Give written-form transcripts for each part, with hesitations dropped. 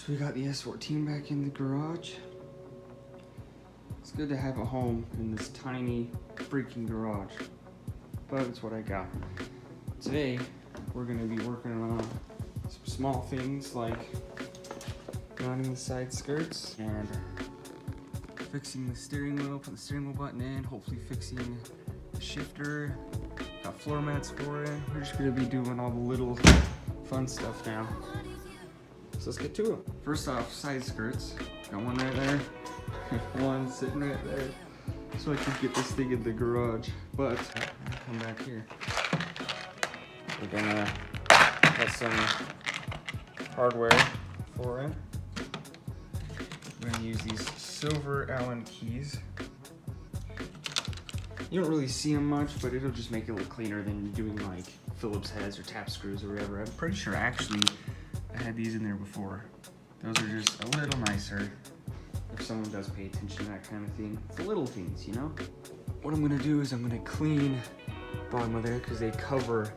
So we got the S14 back in the garage. It's good to have a home in this tiny freaking garage, but it's what I got. Today, we're gonna be working on some small things like mounting the side skirts and fixing the steering wheel, putting the steering wheel button in, hopefully fixing the shifter, got floor mats for it. We're just gonna be doing all the little fun stuff now. So let's get to it. First off, side skirts. Got one right there, one sitting right there. So I can get this thing in the garage. But, I'll come back here. We're gonna have some hardware for it. We're gonna use these silver Allen keys. You don't really see them much, but it'll just make it look cleaner than doing like Phillips heads or tap screws or whatever. I'm pretty sure actually I had these in there before. Those are just a little nicer if someone does pay attention to that kind of thing. It's the little things, you know? What I'm gonna do is I'm gonna clean the bottom of there because they cover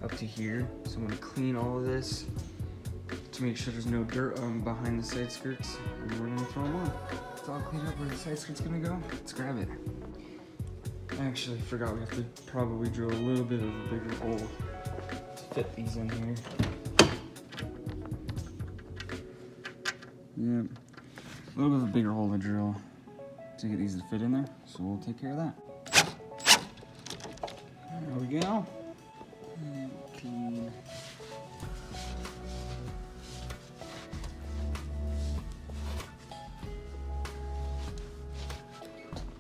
up to here. So I'm gonna clean all of this to make sure there's no dirt behind the side skirts, and we're gonna throw them on. It's all cleaned up. Where the side skirt's gonna go? Let's grab it. I actually forgot we have to probably drill a little bit of a bigger hole to fit these in here. Yep, a little bit of a bigger hole to drill to get these to fit in there, so we'll take care of that. There we go. And clean.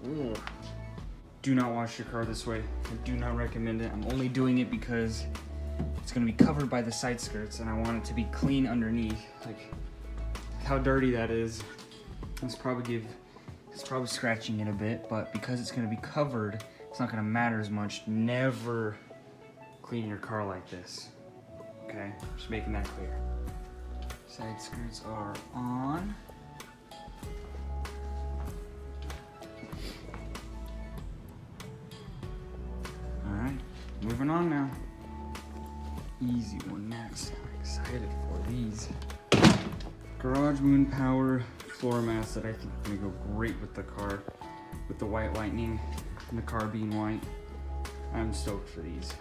Ugh. Do not wash your car this way. I do not recommend it. I'm only doing it because it's gonna be covered by the side skirts and I want it to be clean underneath. Like how dirty that is. It's probably scratching it a bit, but because it's gonna be covered, it's not gonna matter as much. Never clean your car like this. Okay, just making that clear. Side skirts are on. Moving on now. Easy one next. I'm excited for these. Garage Moon Power floor mats that I think are gonna go great with the car, with the white lightning and the car being white. I'm stoked for these.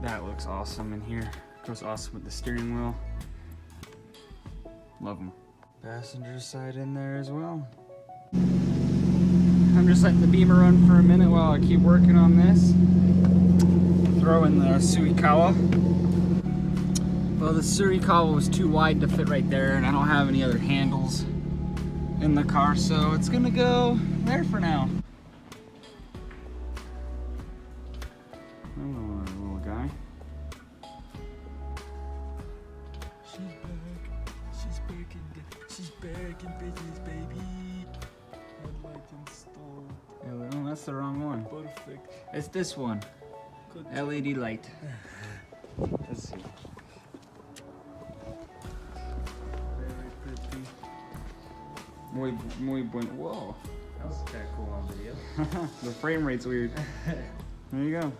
That looks awesome in here. Goes awesome with the steering wheel. Love them. Passenger side in there as well. I'm just letting the Beamer run for a minute while I keep working on this. Throw in the Surikawa. Well, the Surikawa was too wide to fit right there, and I don't have any other handles in the car, so it's gonna go there for now. Hello, little guy. She's back in business, baby. Headlight installed. Oh, that's the wrong one. Perfect. It's this one. Good. LED light. Let's see. Very pretty. Muy bueno. Whoa. That was kind of cool on video. The frame rate's weird. There you go.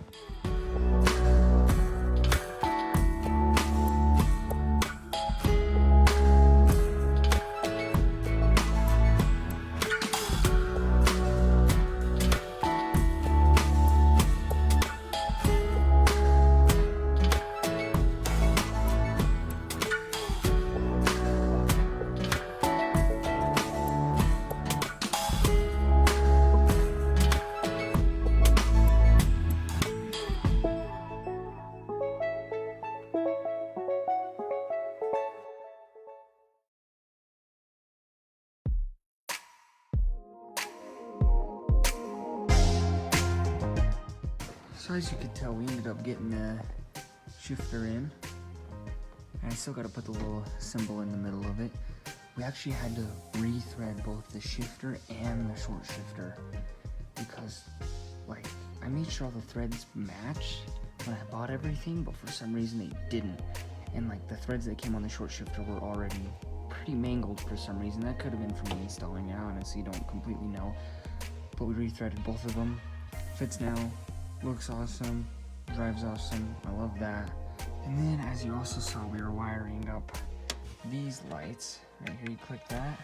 So as you can tell, we ended up getting the shifter in. And I still got to put the little symbol in the middle of it. We actually had to rethread both the shifter and the short shifter because, like, I made sure all the threads matched when I bought everything, but for some reason they didn't. And like the threads that came on the short shifter were already pretty mangled for some reason. That could have been from me installing it, honestly, don't completely know. But we rethreaded both of them. Fits now. Looks awesome, drives awesome, I love that. And then as you also saw, we were wiring up these lights. Right here, you click that.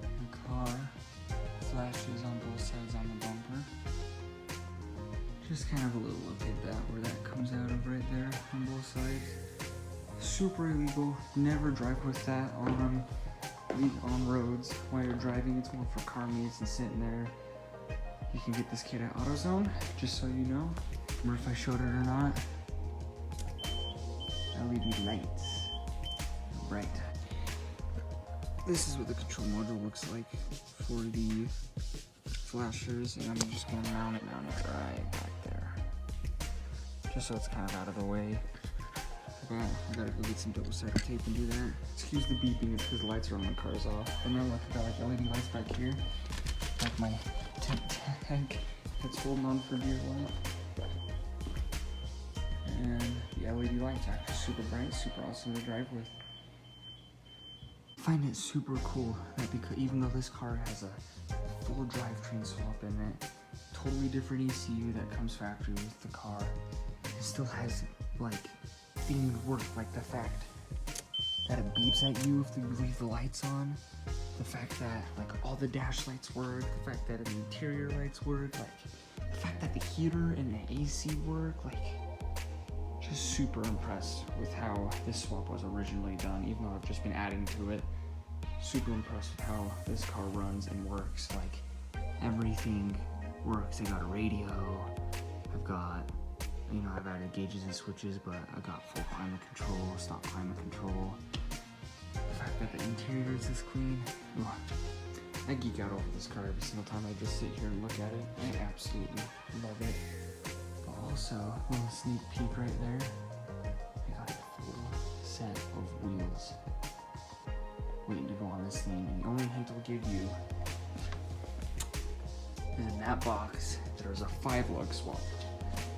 The car flashes on both sides on the bumper. Just kind of a little look at that, where that comes out of right there on both sides. Super illegal, never drive with that on roads while you're driving. It's more for car meets and sitting there. You can get this kit at AutoZone, just so you know. Remember if I showed it or not. LED lights, bright. This is what the control module looks like for the flashers, and I'm just gonna mount it right back there, just so it's kind of out of the way. But I gotta go get some double-sided tape and do that. Excuse the beeping, it's because the lights are on, the car's off. And then look, I got like LED lights back here, like my tent tank that's holding on for dear life. And the LED lights are actually super bright, super awesome to drive with. I find it super cool that because even though this car has a full drivetrain swap in it, totally different ECU that comes factory with the car, it still has like themed work, like the fact that it beeps at you if you leave the lights on, the fact that like all the dash lights work, the fact that the interior lights work, like the fact that the heater and the AC work, like just super impressed with how this swap was originally done, even though I've just been adding to it. Super impressed with how this car runs and works. Like everything works. I got a radio, I've got, you know, I've added gauges and switches, but I got full climate control, stop climate control. The fact that the interior is this clean, I geek out over this car every single time I just sit here and look at it. I absolutely love it. But also, a little sneak peek right there, I got a full set of wheels waiting to go on this thing, and the only hint I'll give you is in that box there's a 5-lug swap.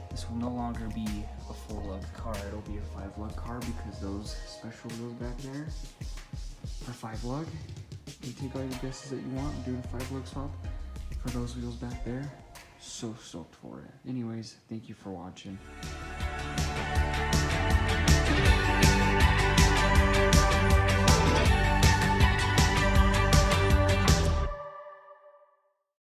This will no longer be a 4-lug car, it'll be a 5-lug car because those special wheels back there are 5-lug. You take all your guesses that you want and do a 5-lug swap for those wheels back there. So stoked for it. Anyways, thank you for watching.